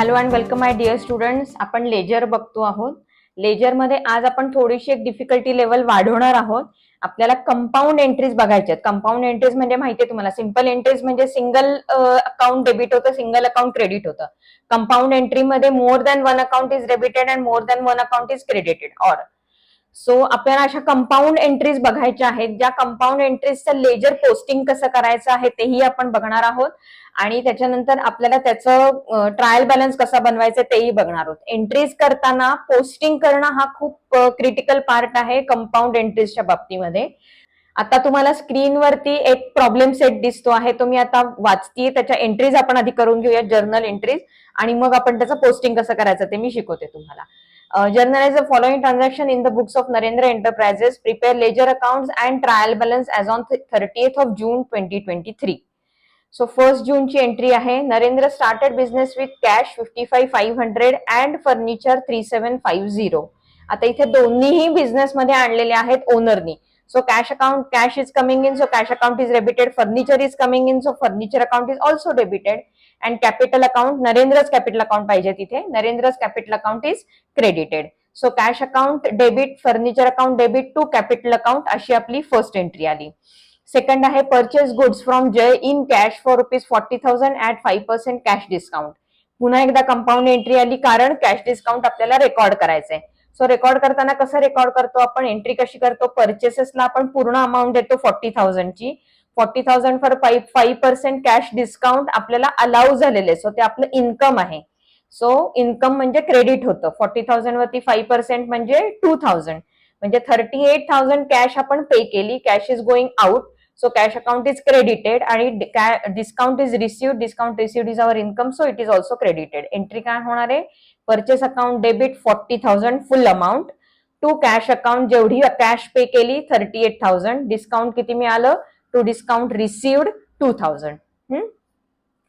Hello and welcome my dear students. आपण ledger बघतो आहोत. लेजरमध्ये आज आपण थोडीशी एक डिफिकल्टी लेवल वाढवणार आहोत. आपल्याला कंपाऊंड एंट्रीज बघायच्या आहेत. कंपाऊंड एंट्रीज म्हणजे माहितीये तुम्हाला, सिंपल एंट्रीज म्हणजे सिंगल अकाउंट डेबिट होतं, सिंगल अकाउंट क्रेडिट होतं. कंपाऊंड एंट्रीमध्ये more than one account is debited and more than one account is credited. Or so आपल्याला अशा कंपाऊंड एंट्रीज बघायच्या आहेत, ज्या कंपाऊंड एंट्रीजचं लेजर पोस्टिंग कसं करायचं आहे तेही आपण बघणार आहोत. आणि त्याच्यानंतर आपल्याला त्याचं ट्रायल बॅलन्स कसा बनवायचा तेही बघणार आहोत. एंट्रीज करताना पोस्टिंग करणं हा खूप क्रिटिकल पार्ट आहे कंपाऊंड एंट्रीजच्या बाबतीमध्ये. आता तुम्हाला स्क्रीनवरती एक प्रॉब्लेम सेट दिसतो आहे, तो मी आता वाचतीये. त्याच्या एंट्रीज आपण आधी करून घेऊया, जर्नल एंट्रीज, आणि मग आपण त्याचं पोस्टिंग कसं करायचं ते मी शिकवते तुम्हाला. Journalize the following transaction in the books of Narendra Enterprises. Prepare ledger accounts and trial balance as on 30th of June 2023. So first June ची एंट्री आहे. Narendra started business with cash 55,500 and furniture 3750. आता इथे दोन्हीही business मध्ये आणलेले आहेत ओनरनी. So cash account, cash is coming in, so cash account is debited. Furniture is coming in, so furniture account is also debited. And capital account, Narendra's capital account पाहिजे तिथे. Narendra's capital account is credited. So cash account debit, furniture account debit to capital account अशी आपली first entry आली. Second आहे purchase goods from Jay in cash for ₹40,000 at 5% cash discount. पुन्हा एकदा compound entry आली, कारण कॅश डिस्काउंट आपल्याला record करायचंय. सो रेकॉर्ड करताना कसं रेकॉर्ड करतो आपण, एंट्री कशी करतो, परचेसेसला आपण पूर्ण अमाऊंट देतो 40,000 ची. 40,000 फॉर 5% कॅश डिस्काउंट आपल्याला अलाउ झालेले, सो ते आपलं इन्कम आहे. सो इन्कम म्हणजे क्रेडिट होतं. 40,000 वरती 5% म्हणजे 2,000, म्हणजे 38,000 कॅश आपण पे केली. Cash is going out, so cash account is credited. आणि discount is received, discount received is our income, so it is also credited. Entry काय होणार आहे, purchase account debit 40,000 full amount to cash account, जेवढी cash pay केली 38,000, discount किती मिळालं, to discount received 2,000.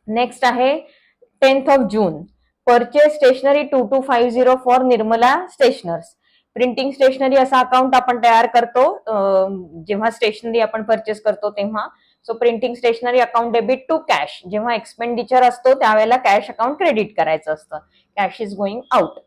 Next आहे 10th of June. Purchase stationery 2250 for Nirmala stationers. Printing stationery असा account आपण तयार करतो जेव्हा स्टेशनरी आपण परचेस करतो तेव्हा. So printing stationery account debit to cash. जेव्हा एक्सपेंडिचर असतो त्यावेळेला कॅश अकाउंट क्रेडिट करायचं असतं. Cash is going out.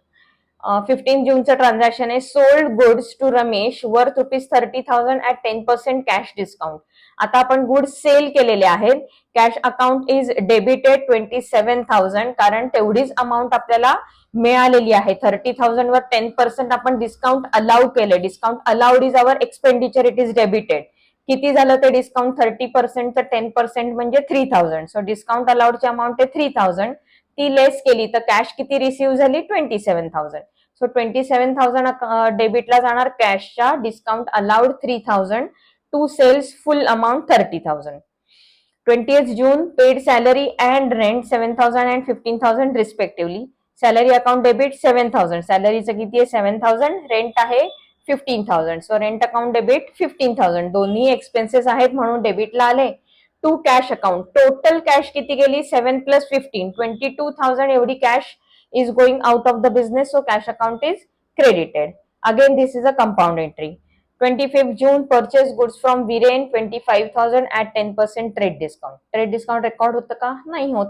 15 जूनचं ट्रान्झॅक्शन आहे. Sold goods to Ramesh worth ₹30,000 at 10% cash discount. आता आपण गुड्स सेल केलेले आहेत. कॅश अकाउंट इज डेबिटेड 27,000, कारण तेवढीच अमाऊंट आपल्याला मिळालेली आहे. 30,000 वर 10% आपण डिस्काउंट अलाउ केलं. Discount allowed is our expenditure, it is debited. किती झालं ते डिस्काउंट, 30% 10% म्हणजे 3,000. सो डिस्काउंट अलाउडची अमाऊंट आहे 3,000. ती लेस केली तर कॅश किती रिसिव्ह झाली, 27,000. सो 27,000 डेबिटला जाणार कॅशच्या, discount allowed 3,000 to sales full amount 30,000. 20th June paid salary and rent 7,000 and 15,000 respectively. Salary account debit 7,000, सॅलरीचं किती आहे 7,000, रेंट आहे 15,000. So rent account debit 15,000. दोन्ही एक्सपेन्सेस आहेत म्हणून डेबिटला आले. To cash account, total cash किती गेली, 7 + 15 22,000 एवढी cash is going out of the business, so cash account is credited. Again this is a compound entry. 25th June purchase goods from Viren 25,000 at 10% trade discount. Trade discount record होतं का, नाही होत.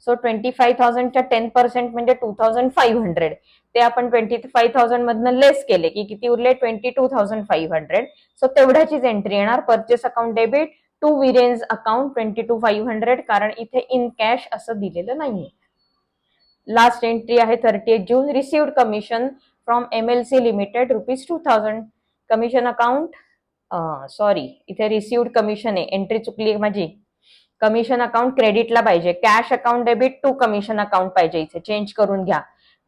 So 25,000 च्या 10% म्हणजे 2,500. ते आपण 25,000 मधनं लेस केले की किती उरले, 22,500. सो तेवढ्याचीच एंट्री येणार. Purchase account debit to Viren's account 22,500, कारण इथे इन कॅश असं दिलेलं नाहीये. लास्ट एंट्री आहे 30th June. Received commission from MLC limited ₹2,000. Commission account, sorry इथे रिसिव्ड कमिशन आहे, एंट्री चुकली माझी. कमिशन अकाउंट क्रेडिटला पाहिजे. Cash account debit to commission account पाहिजे, इथे चेंज करून घ्या,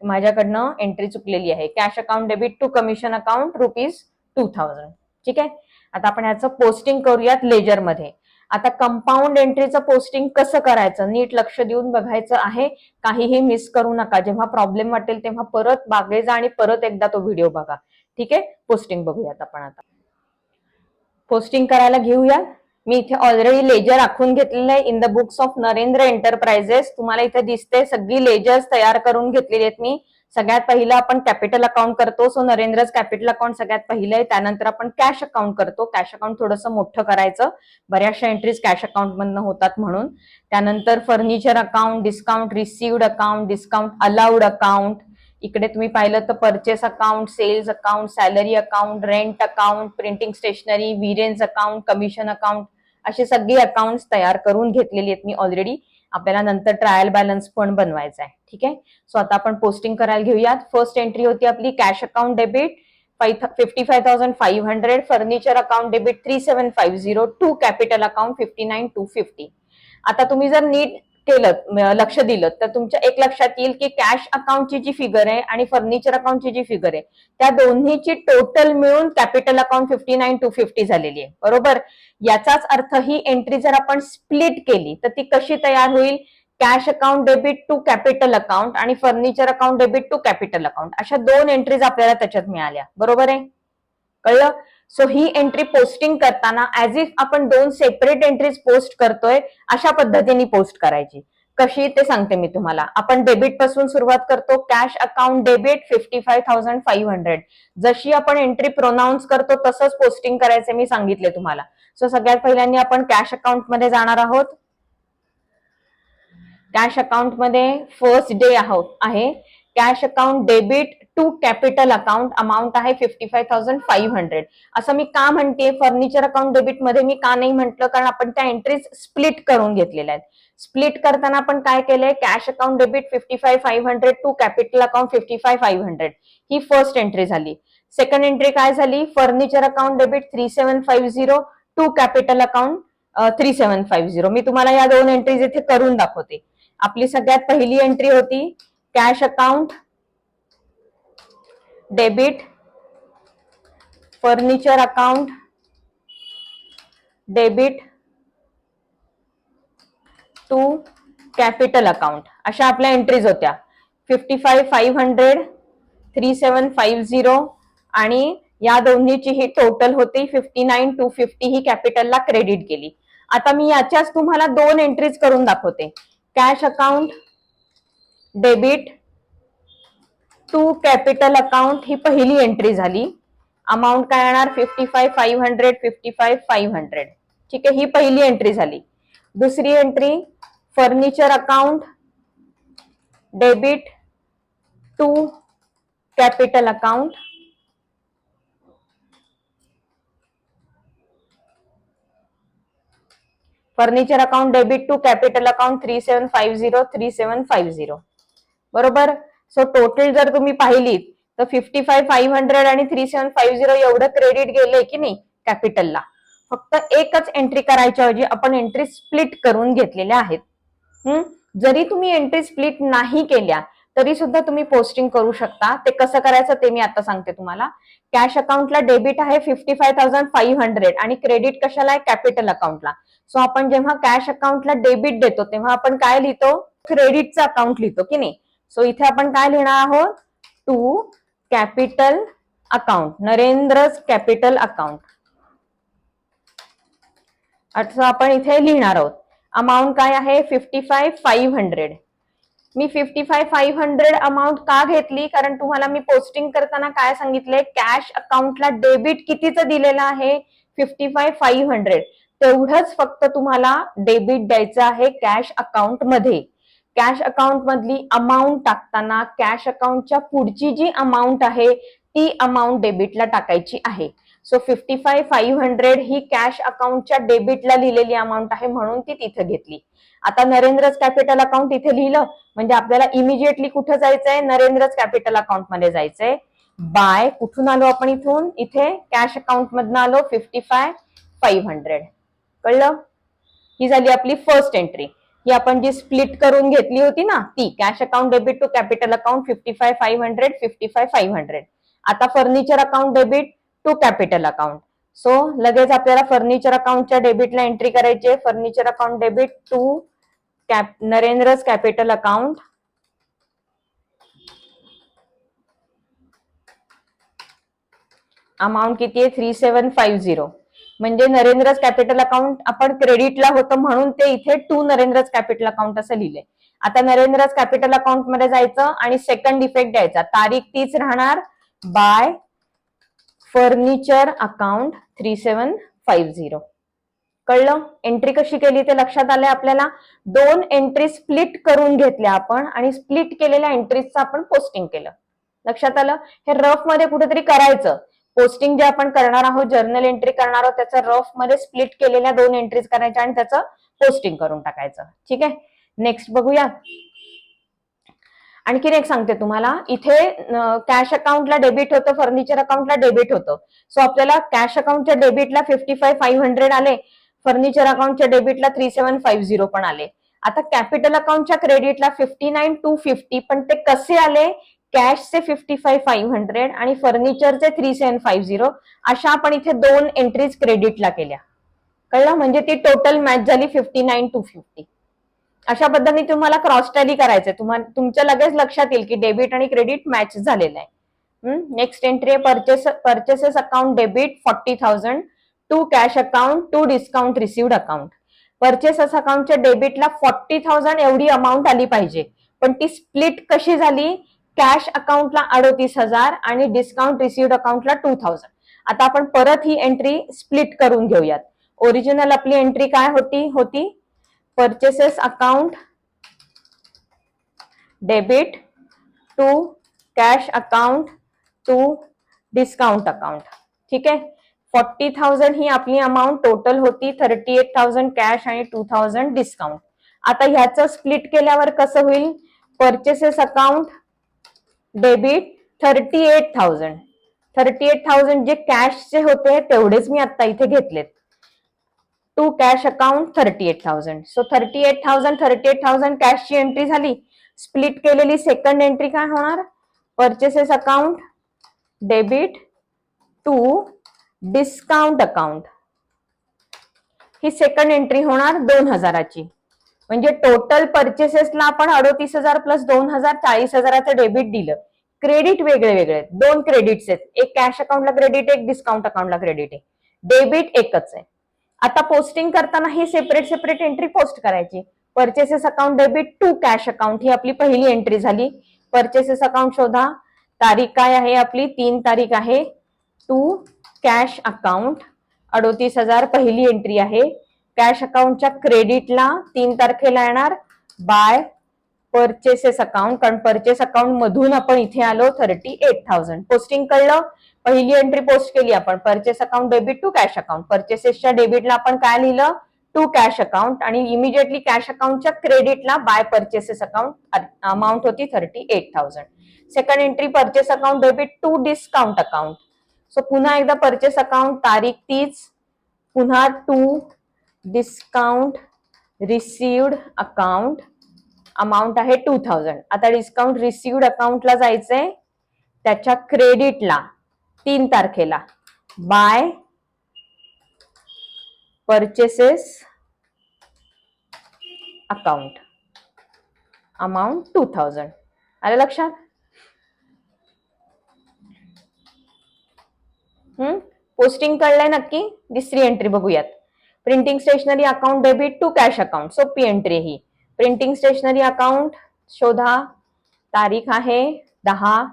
माझ्याकडनं एंट्री चुकलेली आहे. Cash account debit to commission account ₹2,000. ठीक आहे. आता आपण ह्याचं पोस्टिंग करूयात लेजरमध्ये. आता कंपाऊंड एंट्रीचं पोस्टिंग कसं करायचं, नीट लक्ष देऊन बघायचं आहे, काहीही मिस करू नका. जेव्हा प्रॉब्लेम वाटेल तेव्हा परत मागे जा आणि परत एकदा तो व्हिडिओ बघा. ठीक आहे. पोस्टिंग बघूयात आपण. आता पोस्टिंग करायला घेऊया. मी इथे ऑलरेडी लेजर आखून घेतलेलं आहे in the books of Narendra enterprises. तुम्हाला इथे दिसते सगळी लेजर्स तयार करून घेतलेली आहेत मी. सगळ्यात पहिलं आपण कॅपिटल अकाउंट करतो. सो नरेंद्रच कॅपिटल अकाउंट सगळ्यात पहिलं आहे. त्यानंतर आपण कॅश अकाउंट करतो. कॅश अकाउंट थोडंसं मोठं करायचं, बऱ्याचशा एंट्रीज कॅश अकाउंट मधनं होतात म्हणून. त्यानंतर furniture account, discount received account, discount allowed account. इकडे तुम्ही पाहिलं तर purchase account, sales account, salary account, rent account, printing stationery, Viren's account, commission account, असे सगळे अकाउंट्स तयार करून घेतलेली आहेत मी ऑलरेडी. आपल्याला नंतर ट्रायल बॅलन्स पण बनवायचा आहे. ठीक आहे. सो आता आपण पोस्टिंग करायला घेऊयात. फर्स्ट एंट्री होती आपली cash account debit 55,500, furniture account debit 3750, to capital account 59,250. आता तुम्ही जर नीट केलं, लक्ष दिलं तर तुमच्या एक लक्षात येईल की कॅश अकाउंटची जी फिगर आहे आणि फर्निचर अकाउंटची जी फिगर आहे त्या दोन्हीची टोटल मिळून कॅपिटल अकाउंट 59,250 झालेली आहे. बरोबर. याचाच अर्थ ही एंट्री जर आपण स्प्लिट केली तर ती कशी तयार होईल? Cash account debit to capital account आणि furniture account debit to capital account, अशा दोन एंट्रीज आपल्याला त्याच्यात मिळाल्या. बरोबर आहे. कळलं? सो ही एंट्री पोस्टिंग करताना ऍज इफ आपण दोन सेपरेट एंट्रीज पोस्ट करतोय अशा पद्धतीने पोस्ट करायची. कशी ते सांगते मी तुम्हाला. आपण डेबिट पासून सुरुवात करतो. Cash account debit 55,500. जशी आपण एंट्री प्रोनाऊन्स करतो तसंच पोस्टिंग करायचं मी सांगितले तुम्हाला. सो सगळ्यात पहिल्यांदा आपण कॅश अकाउंट मध्ये जाणार आहोत. कॅश अकाउंट मध्ये फर्स्ट डे आहे. Cash account debit to capital account, amount आहे 55,500. असं मी का म्हणते फर्निचर अकाउंट डेबिट मध्ये मी का नाही म्हटलं? कारण आपण त्या एंट्रीज स्प्लिट करून घेतलेल्या आहेत. स्प्लिट करताना आपण काय केलंय? Cash account debit 55,500 to capital account 55,500, ही फर्स्ट एंट्री झाली. सेकंड एंट्री काय झाली? Furniture account debit 3750 to capital account 3750. मी तुम्हाला या दोन एंट्रीज इथे करून दाखवते. आपली सगळ्यात पहिली एंट्री होती cash account debit furniture account debit to capital account, अशा आपल्या एंट्रीज होत्या. 55,500, 3750 आणि या दोन्हीची ही टोटल होती 59,250. ही कॅपिटलला क्रेडिट केली. आता मी याच्याच तुम्हाला दोन एंट्रीज करून दाखवते. Cash account debit to capital account, ही पहिली एंट्री झाली. अमाऊंट काय येणार? 55,500, 55,500. ठीक आहे. ही पहिली एंट्री झाली. दुसरी entry furniture account debit to capital account, furniture account debit to capital account 3750, 3750. बरोबर. सो टोटल जर तुम्ही पाहिलीत तर 55,500 आणि 3750 एवढं क्रेडिट गेलंय की नाही कॅपिटलला. फक्त एकच एंट्री करायच्या ऐवजी आपण एंट्री स्प्लिट करून घेतलेल्या आहेत. जरी तुम्ही एंट्री स्प्लिट नाही केल्या तरी सुद्धा तुम्ही पोस्टिंग करू शकता. ते कसं करायचं ते मी आता सांगते तुम्हाला. कॅश अकाउंटला डेबिट आहे 55,500 आणि क्रेडिट कशाला आहे? कॅपिटल अकाउंटला. सो आपण जेव्हा कॅश अकाउंटला डेबिट देतो तेव्हा आपण काय लिहितो? क्रेडिटचं अकाउंट लिहितो की नाही. सो इथे आपण काय लिहिणार आहोत? टू कॅपिटल अकाउंट, नरेंद्रच कॅपिटल अकाउंट, असं आपण इथे लिहिणार आहोत. अमाऊंट काय आहे? 55,500. मी 55,500 अमाऊंट का घेतली? कारण तुम्हाला मी पोस्टिंग करताना काय सांगितलंय? कॅश अकाउंटला डेबिट कितीचं दिलेलं आहे? 55,500. तेवढंच फक्त तुम्हाला डेबिट द्यायचं आहे कॅश अकाउंट मध्ये. कॅश अकाउंट मधली अमाऊंट टाकताना कॅश अकाउंटच्या पुढची जी अमाऊंट आहे ती अमाऊंट डेबिटला टाकायची आहे. सो 55,500 ही कॅश अकाउंटच्या डेबिटला लिहिलेली अमाऊंट आहे म्हणून ती तिथे घेतली. आता नरेंद्रच कॅपिटल अकाउंट इथे लिहिलं म्हणजे आपल्याला इमिजिएटली कुठं जायचंय? नरेंद्रच कॅपिटल अकाउंट मध्ये जायचंय. बाय कुठून आलो आपण? इथून. इथे कॅश अकाउंट मधनं आलो 55,500. कळलं? ही झाली आपली फर्स्ट एंट्री. ही आपण जी स्प्लिट करून घेतली होती ना ती cash account debit to capital account 55,500, 55,500. आता furniture account debit to capital account. So लगेच आपल्याला फर्निचर अकाउंटच्या डेबिटला एंट्री करायची आहे. फर्निचर अकाउंट डेबिट टू नरेंद्रच कॅपिटल अकाउंट, अमाऊंट किती आहे? 3750. म्हणजे नरेंद्रज कॅपिटल अकाउंट आपण क्रेडिटला होतं म्हणून ते इथे टू नरेंद्रज कॅपिटल अकाउंट असं लिहिलंय. आता नरेंद्रज कॅपिटल अकाउंट मध्ये जायचं आणि सेकंड इफेक्ट द्यायचा. तारीख तीच राहणार, बाय फर्निचर अकाउंट 3750. कळलं? एंट्री कशी केली ते लक्षात आलंय आपल्याला. दोन एंट्री स्प्लिट करून घेतल्या आपण आणि स्प्लिट केलेल्या एंट्रीजचं आपण पोस्टिंग केलं. लक्षात आलं? हे रफ मध्ये कुठेतरी करायचं. पोस्टिंग जे आपण करणार आहोत, जर्नल एंट्री करणार आहोत, त्याचं रफ मध्ये स्प्लिट केलेल्या दोन एंट्रीज करायच्या आणि त्याचं पोस्टिंग करून टाकायचं. ठीक आहे, नेक्स्ट बघूया. आणखीन एक सांगते तुम्हाला, इथे कॅश अकाउंटला डेबिट होतं, फर्निचर अकाउंटला डेबिट होतं. सो आपल्याला कॅश अकाउंटच्या डेबिटला 55,500 आले, फर्निचर अकाउंटच्या डेबिटला 3750 पण आले. आता कॅपिटल अकाउंटच्या क्रेडिटला 59,250, पण ते कसे आले? कॅशचे 55,500 आणि फर्निचरचे 3750, अशा आपण इथे दोन एंट्रीज क्रेडिटला केल्या. कळलं? म्हणजे ती टोटल मॅच झाली 59,250. अशा पद्धतीने तुम्हाला क्रॉस टॅली करायचंय. तुमच्या लगेच लक्षात येईल की डेबिट आणि क्रेडिट मॅच झालेलं आहे. नेक्स्ट एंट्री आहे purchases account debit 40,000 to cash account to discount received account. Purchases अकाउंटच्या डेबिटला 40,000 एवढी अमाऊंट आली पाहिजे, पण ती स्प्लिट कशी झाली? कॅश अकाउंटला 38,000 आणि डिस्काउंट रिसिव्ड अकाउंटला 2,000. आता आपण परत ही एंट्री स्प्लिट करून घेऊयात. ओरिजिनल आपली एंट्री काय होती purchases account debit to cash account to discount account. ठीक आहे, 40,000 ही आपली अमाऊंट टोटल होती, 38,000 कॅश आणि 2,000 डिस्काउंट. आता ह्याचं स्प्लिट केल्यावर कसं होईल? परचेसेस अकाउंट डेबिट 38,000 जे कॅशचे होते तेवढेच मी आता इथे घेतलेत, टू कॅश अकाउंट 38,000. सो 38,000 कॅशची एंट्री झाली. स्प्लिट केलेली सेकंड एंट्री काय होणार? Purchases account debit to discount account. ही सेकंड एंट्री होणार 2,000ची. म्हणजे टोटल परचेसेसला आपण 38,000 प्लस 2,000 40,000चं डेबिट दिलं. क्रेडिट वेगळे वेगळे, दोन क्रेडिट्स आहेत, एक कॅश अकाउंटला क्रेडिट, एक डिस्काउंट अकाउंटला क्रेडिट आहे. डेबिट एकच आहे. आता पोस्टिंग करताना ही सेपरेट एंट्री पोस्ट करायची. Purchases account debit to cash account ही आपली पहिली एंट्री झाली. परचेसेस अकाउंट शोधा. तारीख काय आहे आपली? 3 तारीख आहे. टू कॅश अकाउंट 38,000 पहिली एंट्री आहे. कॅश अकाउंटच्या क्रेडिटला 3 तारखेला येणार बाय परचेसेस अकाउंट, कारण परचेस अकाउंट मधून आपण इथे आलो 38,000. पोस्टिंग कळलं? पहिली एंट्री पोस्ट केली आपण, purchase account debit to cash account. परचेसेसच्या डेबिटला आपण काय लिहिलं? टू कॅश अकाउंट, आणि इमिजिएटली कॅश अकाउंटच्या क्रेडिटला बाय परचेसेस अकाउंट अमाऊंट होती 38,000. Second entry purchase account debit to discount account. So पुन्हा एकदा परचेस अकाउंट तारीख तीच, पुन्हा to discount received account, amount आहे 2,000. आता डिस्काउंट रिसिव्ड अकाउंटला जायचंय, त्याच्या क्रेडिटला 3 तारखेला बाय परचेसेस अकाउंट, अमाऊंट 2,000. आलं लक्षात? पोस्टिंग कळलंय नक्की? दुसरी एंट्री बघूयात. Printing stationery account debit to cash account. सोपी एंट्री ही. प्रिंटिंग स्टेशनरी अकाउंट शोधा. तारीख आहे 10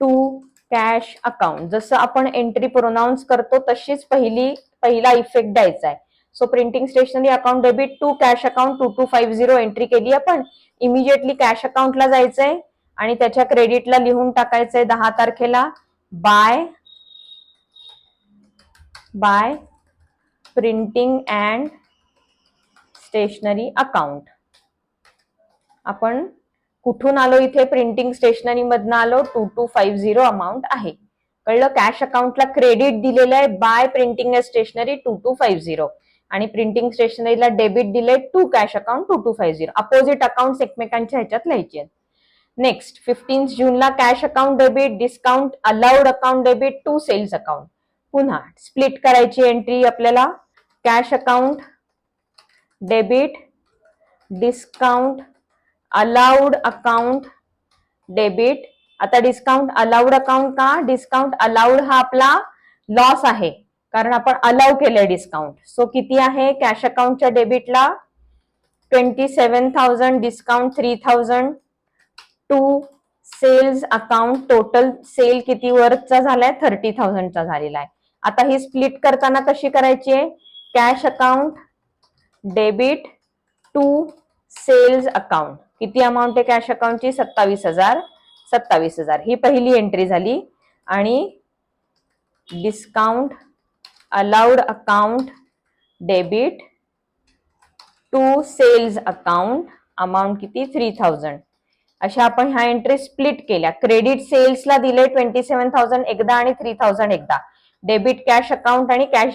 टू कॅश अकाउंट. जसं आपण एंट्री प्रोनाऊन्स करतो तशीच पहिला इफेक्ट द्यायचा आहे. So printing stationery account debit to cash account 2250 entry केली आपण. इमिजिएटली कॅश अकाउंटला जायचंय आणि त्याच्या क्रेडिटला लिहून टाकायचंय 10 तारखेला by printing and stationery account. आपण कुठून आलो इथे? प्रिंटिंग स्टेशनरी मधनं आलो. 2250 अमाऊंट आहे. कळलं? कॅश अकाउंटला क्रेडिट दिलेलं आहे बाय प्रिंटिंग स्टेशनरी 2250 आणि प्रिंटिंग स्टेशनरीला डेबिट दिले to cash account 2250. Opposite account एकमेकांच्या ह्याच्यात लिहायचे आहेत. नेक्स्ट 15 जूनला cash account debit, discount allowed account debit to sales account. पुन्हा स्प्लिट करायची एंट्री आपल्याला. Cash account debit, discount allowed account debit. आता डिस्काउंट अलाउड अकाउंट का? डिस्काउंट अलाउड हा आपला लॉस आहे, कारण आपण अलाउ केलंय डिस्काउंट. सो किती आहे कॅश अकाउंटच्या डेबिटला 27,000 discount 3,000 to sales account. Total sale किती वरचा झालाय 30,000चा झालेला आहे. आता ही स्प्लिट करताना कशी करायची आहे, cash account debit to sales account. किती अमाऊंट आहे कॅश अकाउंटची 27,000 ही पहिली एंट्री झाली. आणि discount allowed account debit to sales account amount किती 3,000. अशा आपण ह्या एंट्री स्प्लिट केल्या. क्रेडिट सेल्सला दिले 27,000 एकदा आणि 3,000 एकदा. डेबिट कॅश अकाउंट आणि कॅश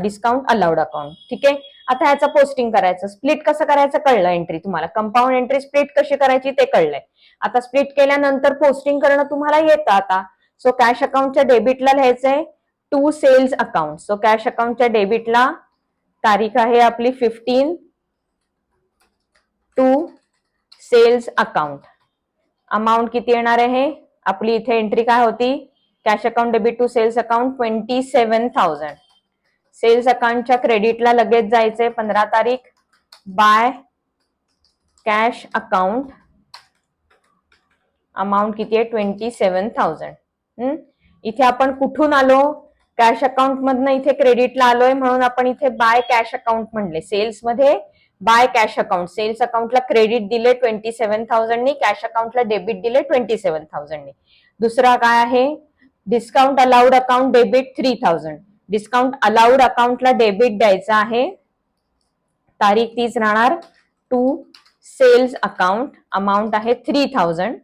डिस्काउंट अलाउड अकाउंट. ठीक आहे. आता ह्याचं पोस्टिंग करायचं. स्प्लिट कसं करायचं कळलं एंट्री तुम्हाला. कंपाऊंड एंट्री स्प्लिट कशी करायची ते कळलंय. आता स्प्लिट केल्यानंतर पोस्टिंग करणं तुम्हाला येतं आता. सो कॅश अकाउंटच्या डेबिटला लिहायचंय to sales account. So cash अकाउंटच्या डेबिटला तारीख आहे आपली 15 टू सेल्स अकाउंट. अमाऊंट किती येणार आहे आपली इथे एंट्री काय होती, cash account debit to sales account 27,000. सेल्स अकाउंटच्या क्रेडिटला लगेच जायचंय 15 तारीख. बाय कॅश अकाउंट अमाऊंट किती आहे 27,000. इथे आपण कुठून आलो, कॅश अकाउंट मधनं इथे क्रेडिटला आलोय म्हणून आपण इथे बाय कॅश अकाउंट म्हणले. सेल्स मध्ये बाय कॅश अकाउंट. सेल्स अकाउंटला क्रेडिट दिले 27,000नी, कॅश अकाउंटला डेबिट दिले 27,000नी. दुसरा काय आहे discount allowed account debit 3,000. Discount allowed अकाउंटला डेबिट द्यायचं आहे. तारीख तीच राहणार. टू सेल्स अकाउंट अमाऊंट आहे 3,000.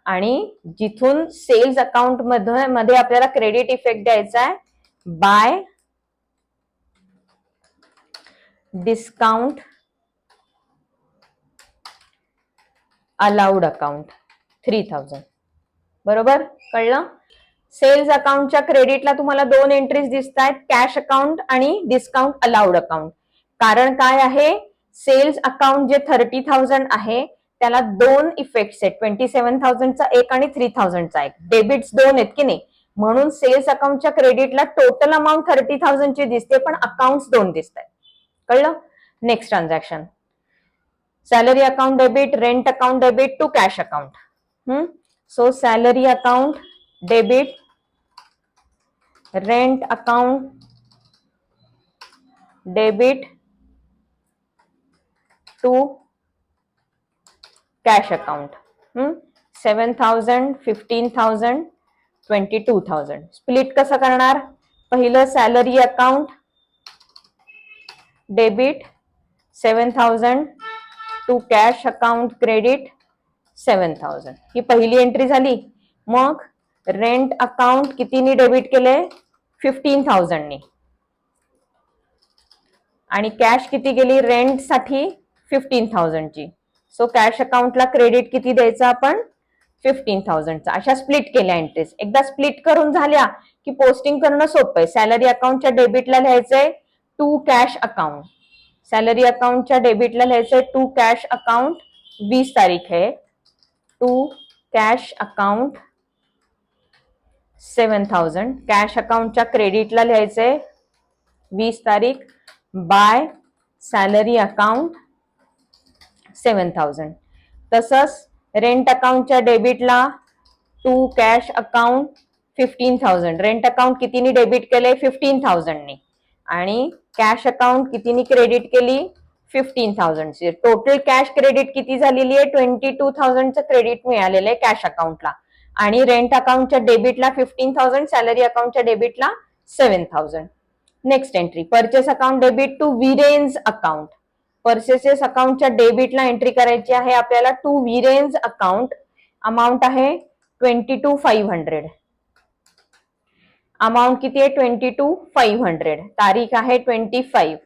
आणि जिथून सेल्स अकाउंट मध्ये आपल्याला क्रेडिट इफेक्ट द्यायचा आहे बाय डिस्काउंट अलाउड अकाउंट 3,000. बरोबर कळलं. सेल्स अकाउंटच्या क्रेडिटला तुम्हाला दोन एंट्रीज दिसत आहेत, कॅश अकाउंट आणि डिस्काउंट अलाउड अकाउंट. कारण काय आहे, सेल्स अकाउंट जे 30,000 आहे त्याला दोन इफेक्ट्स आहेत, 27,000चा एक आणि 3,000चा एक. डेबिट्स दोन आहेत की नाही, म्हणून सेल्स अकाउंटच्या क्रेडिटला टोटल अमाऊंट 30,000ची दिसते पण अकाउंट्स दोन दिसत आहेत. कळलं. Next transaction salary account debit rent account debit to cash account. So salary account debit rent account debit to cash account. 7,000 15,000 22,000. Split कसं करणार, पहिलं salary account debit 7,000 to cash account credit 7,000. ही पहिली एंट्री झाली. मग रेंट अकाउंट कितीनी debit केले 15,000नी आणि कॅश किती गेली रेंट साठी 15,000ची. सो कॅश अकाउंटला क्रेडिट किती द्यायचं आपण 15,000चा. अशा स्प्लिट केल्या एंट्रीज. एकदा स्प्लिट करून झाल्या की पोस्टिंग करणं सोपं आहे. सॅलरी अकाउंटच्या डेबिटला लिहायचंय टू कॅश अकाउंट. सॅलरी अकाउंटच्या डेबिटला लिहायचंय टू कॅश अकाउंट. 20 तारीख आहे. To cash account 7,000. कॅश अकाउंटच्या क्रेडिटला लिहायचंय 20 तारीख बाय सॅलरी अकाउंट 7,000. तसंच रेंट अकाउंटच्या डेबिटला to cash account 15,000. Rent account कितीनी डेबिट केले 15,000नी आणि कॅश अकाउंट कितीनी क्रेडिट केली 15,000ची. टोटल कॅश क्रेडिट किती झालेली आहे 22,000चं क्रेडिट मिळालेलं आहे कॅश अकाउंटला. आणि रेंट अकाउंटच्या डेबिटला 15,000 सॅलरी अकाउंटच्या डेबिटला 7,000. Next entry purchase account debit to Viren's account. Purchases अकाउंटच्या डेबिटला एंट्री करायची आहे आपल्याला टू विरेन्स अकाउंट. अमाऊंट आहे 22,500. अमाऊंट किती आहे 22,500. तारीख आहे 25.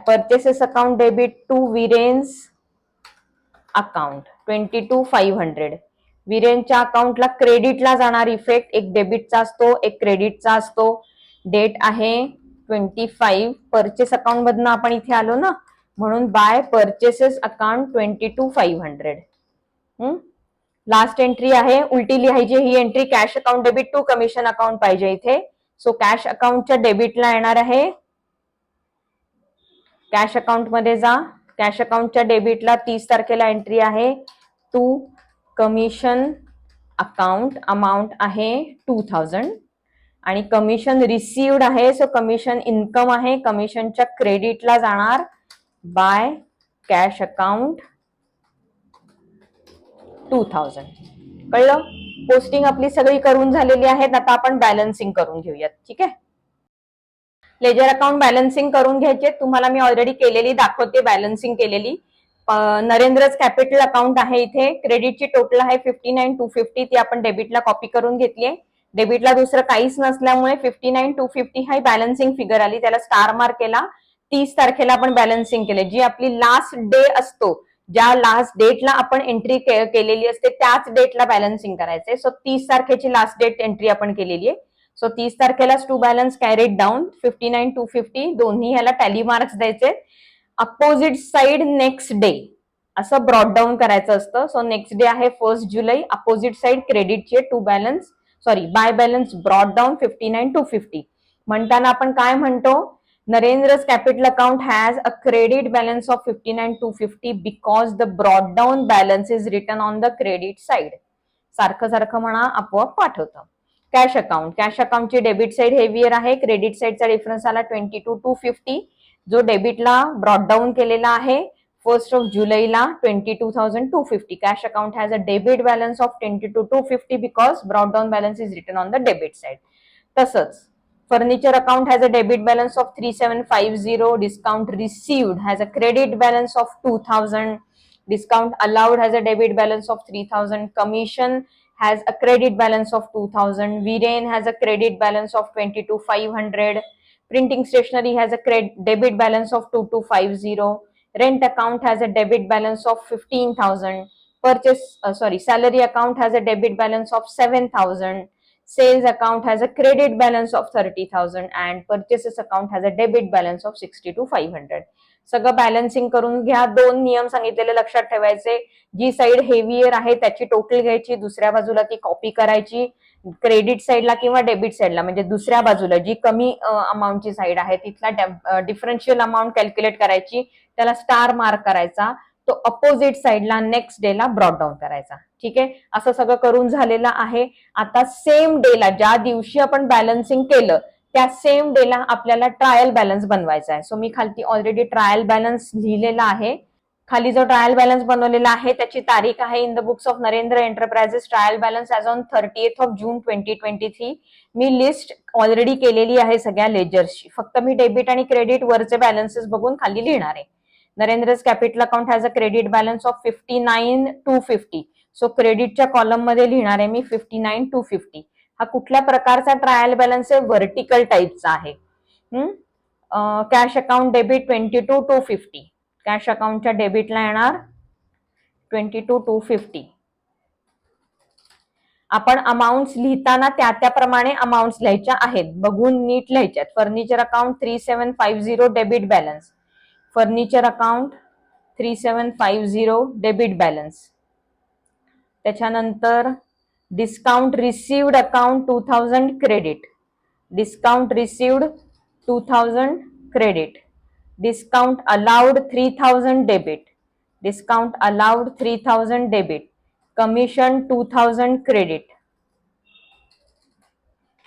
Purchases account debit to Viren's account 22,500. विरेनच्या अकाउंटला क्रेडिटला जाणार इफेक्ट एक डेबिटचा असतो एक क्रेडिटचा असतो. डेट आहे 25. परचेस अकाउंट मधनं आपण इथे आलो ना म्हणून by purchases account 22,500. Last entry आहे उलटी लिहायची ही entry cash account debit to commission account पाहिजे इथे. सो कॅश अकाउंटच्या डेबिटला येणार आहे, कॅश अकाउंट मध्ये जा, कॅश अकाउंटच्या डेबिटला 30 तारखेला एंट्री आहे टू कमिशन अकाउंट, अमाऊंट आहे 2000 आणि कमिशन रिसिव्ड आहे, सो कमिशन इन्कम आहे, कमिशनच्या क्रेडिटला जाणार बाय कॅश अकाउंट 2000. कळलं? पोस्टिंग आपली सगळी करून झालेली आहेत. आता आपण बॅलन्सिंग करून घेऊयात. ठीक आहे, लेजर अकाउंट बॅलन्सिंग करून घ्यायचे. तुम्हाला मी ऑलरेडी केलेली दाखवते, बॅलन्सिंग केलेली. नरेंद्रच कॅपिटल अकाउंट आहे, इथे क्रेडिटची टोटल आहे 59,250, ती आपण डेबिटला कॉपी करून घेतली आहे. डेबिटला दुसरं काहीच नसल्यामुळे 59,250 ही बॅलन्सिंग फिगर आली, त्याला स्टार मार्क केला. 30 तारखेला आपण बॅलन्सिंग केले, जी आपली लास्ट डे असतो, ज्या लास्ट डेटला आपण एंट्री केलेली असते त्याच डेटला बॅलन्सिंग करायचंय. सो 30 तारखेची लास्ट डेट एंट्री आपण केलेली आहे. सो 30 तारखेलाच टू बॅलन्स कॅरीड डाऊन 59,250, दोन्ही ह्याला टॅली मार्क्स द्यायचे. अपोजिट साइड नेक्स्ट डे असं ब्रॉड डाऊन करायचं असतं. सो नेक्स्ट डे आहे 1 जुलै, अपोजिट साइड क्रेडिटचे to balance by balance brought down 59,250. म्हणताना आपण काय म्हणतो, Narendra's capital account has a credit balance of 59,250 because the brought down balance is written on the credit side. सारखं सारखं म्हणा, आपोआप पाठवतं. कॅश अकाउंट, कॅश अकाउंटची डेबिट साइड हेवियर आहे, क्रेडिट साइडचा डिफरन्स आला 22,250, जो डेबिटला ब्रॉड डाऊन केलेला आहे 1 जुलैला 22,250. Cash account has a debit balance of 22,250 because brought down balance is written on the debit side. तसंच furniture account has a debit balance of 3750, discount received has a credit balance of 2000, discount allowed has a debit balance of 3000, commission has a credit balance of 2000, Viren has a credit balance of 22,500, printing stationery has a debit balance of 2250, rent account has a debit balance of 15,000, salary account has a debit balance of 7,000, sales account has a credit balance of 30,000 and purchases account has a debit balance of 62,500. सगळं balancing करून घ्या. 2 नियम सांगितलेले लक्षात ठेवायचे, जी side heavier आहे त्याची total घ्यायची, दुसऱ्या बाजूला ती कॉपी करायची, क्रेडिट साइडला किंवा डेबिट साइडला म्हणजे दुसऱ्या बाजूला जी कमी अमाऊंटची साइड आहे तिथला डिफरन्शियल अमाऊंट कॅल्क्युलेट करायची, त्याला स्टार मार्क करायचा, तो अपोजिट साइडला नेक्स्ट डेला ब्रॉड डाऊन करायचा. ठीक आहे, असं सगळं करून झालेलं आहे. आता सेम डेला, ज्या दिवशी आपण बॅलन्सिंग केलं त्या सेम डेला आपल्याला ट्रायल बॅलन्स बनवायचा आहे. सो मी खाली ऑलरेडी ट्रायल बॅलन्स लिहिलेला आहे. खाली जो ट्रायल बॅलन्स बनवलेला आहे त्याची तारीख आहे in the books of Narendra enterprises, trial balance as on 30th June 2023. Me list already केलेली आहे सगळ्या लेजर्सची, फक्त मी डेबिट आणि क्रेडिट वरचे बॅलन्सेस बघून खाली लिहिणार आहे. नरेंद्र's capital account has a credit balance of 59,250. So क्रेडिटच्या कॉलम मध्ये लिहिणार आहे मी 59,250. हा कुठल्या प्रकारचा ट्रायल बॅलन्स आहे? व्हर्टिकल टाईपचा आहे. कॅश अकाउंट डेबिट 22,250, कॅश अकाउंटच्या डेबिटला येणार 22,250. आपण अमाऊंट्स लिहिताना त्याप्रमाणे अमाऊंट्स लिहायच्या आहेत, बघून नीट लिहायच्यात. Furniture account 3750 debit balance, furniture account 3750 debit balance. त्याच्यानंतर discount received account 2000 credit, discount received 2000 credit, discount allowed 3000 debit, discount allowed 3000 debit, commission 2000 credit.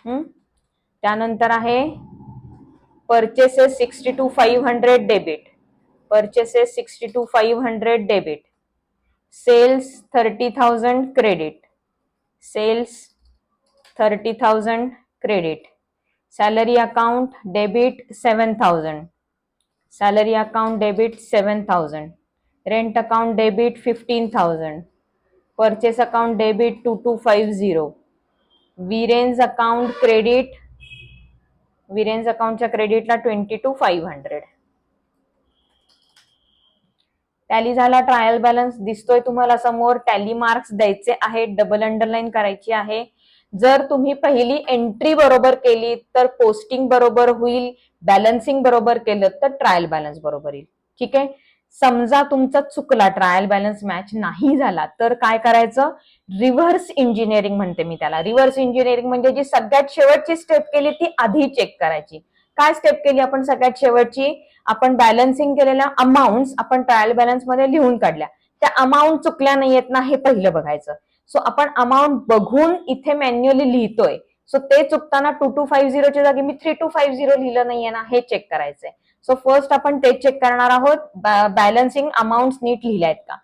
त्यानंतर आहे purchases 62,500 debit, purchases 62,500 debit, sales 30,000 credit, sales 30,000 credit, salary account debit 7,000, salary account debit 7,000, rent account debit 15,000, purchase account debit 2250, variance account credit, विरेन्स अकाउंटच्या क्रेडिटला 22,500. Tally झाला. Trial balance दिसतोय तुम्हाला समोर, tally marks द्यायचे आहेत, double underline करायची आहे. जर तुम्ही पहिली एंट्री बरोबर केली तर पोस्टिंग बरोबर होईल, बॅलन्सिंग बरोबर केलं तर ट्रायल बॅलन्स बरोबर येईल. ठीक आहे, समजा तुमचा चुकला, ट्रायल बॅलन्स मॅच नाही झाला, तर काय करायचं? रिव्हर्स इंजिनिअरिंग म्हणते मी त्याला. रिव्हर्स इंजिनिअरिंग म्हणजे जी सगळ्यात शेवटची स्टेप केली ती आधी चेक करायची. काय स्टेप केली आपण सगळ्यात शेवटची? आपण बॅलन्सिंग केलेल्या अमाऊंट आपण ट्रायल बॅलन्स मध्ये लिहून काढल्या. त्या अमाऊंट चुकल्या नाहीयेत ना हे पहिलं बघायचं. सो आपण अमाऊंट बघून इथे मॅन्युअली लिहितोय. सो ते चुकताना 2250च्या जागी मी 3250 लिहिलं नाहीये ना हे चेक करायचंय. सो फर्स्ट आपण ते चेक करणार आहोत, बॅलन्सिंग अमाऊंट नीट लिहिल्या आहेत का.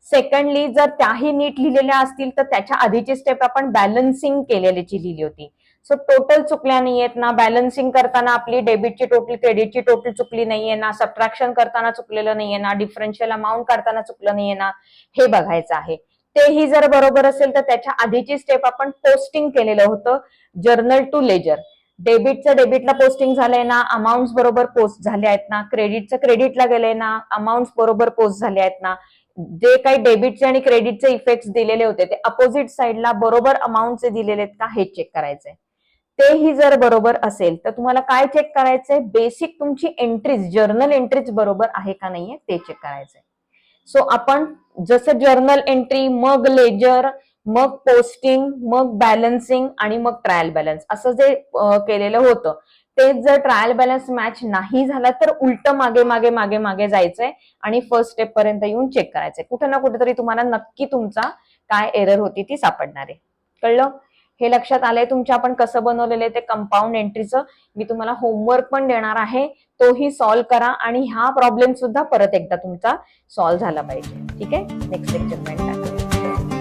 सेकंडली जर त्याही नीट लिहिलेल्या असतील तर त्याच्या आधीची स्टेप आपण बॅलन्सिंग केलेलीची लिहिली होती. सो टोटल चुकल्या नाहीयेत ना, बॅलन्सिंग करताना आपली डेबिटची टोटल क्रेडिटची टोटल चुकली नाहीये ना, सबट्रॅक्शन करताना चुकलेलं नाहीये ना, डिफरन्शियल अमाऊंट काढताना चुकलं नाहीये ना, हे बघायचं आहे. तेही जर बरोबर असेल तर त्याच्या आधीची स्टेप आपण पोस्टिंग केलेलं होतं, जर्नल टू लेजर. डेबिटचं डेबिटला पोस्टिंग झालंय ना, अमाऊंट बरोबर पोस्ट झाले आहेत ना, क्रेडिटचं क्रेडिटला गेलंय ना, अमाऊंट बरोबर पोस्ट झाले आहेत ना, जे काही डेबिटचे आणि क्रेडिटचे इफेक्ट दिलेले होते ते अपोजिट साईडला बरोबर अमाऊंटचे दिलेले आहेत का हे चेक करायचंय. तेही जर बरोबर असेल तर तुम्हाला काय चेक करायचंय? बेसिक तुमची एंट्रीज, जर्नल एंट्रीज बरोबर आहे का नाहीये ते चेक करायचंय. सो आपण जसं जर्नल एंट्री, मग लेजर, मग पोस्टिंग, मग बॅलन्सिंग आणि मग ट्रायल बॅलन्स असं जे केलेलं होतं, ते जर ट्रायल बॅलन्स मॅच नाही झाला तर उलट मागे मागे मागे मागे जायचंय आणि फर्स्ट स्टेप पर्यंत येऊन चेक करायचंय. कुठे ना कुठेतरी तुम्हाला नक्की तुमचा काय एरर होती ती सापडणार आहे. कळलं? हे लक्षात आलंय तुमच्या आपण कसं बनवलेलं आहे ते कंपाऊंड एंट्रीचं. मी तुम्हाला होमवर्क पण देणार आहे, तोही सॉल्व्ह करा आणि हा प्रॉब्लेम सुद्धा परत एकदा तुमचा सॉल्व्ह झाला पाहिजे. ठीक आहे, नेक्स्ट लेक्चर मध्ये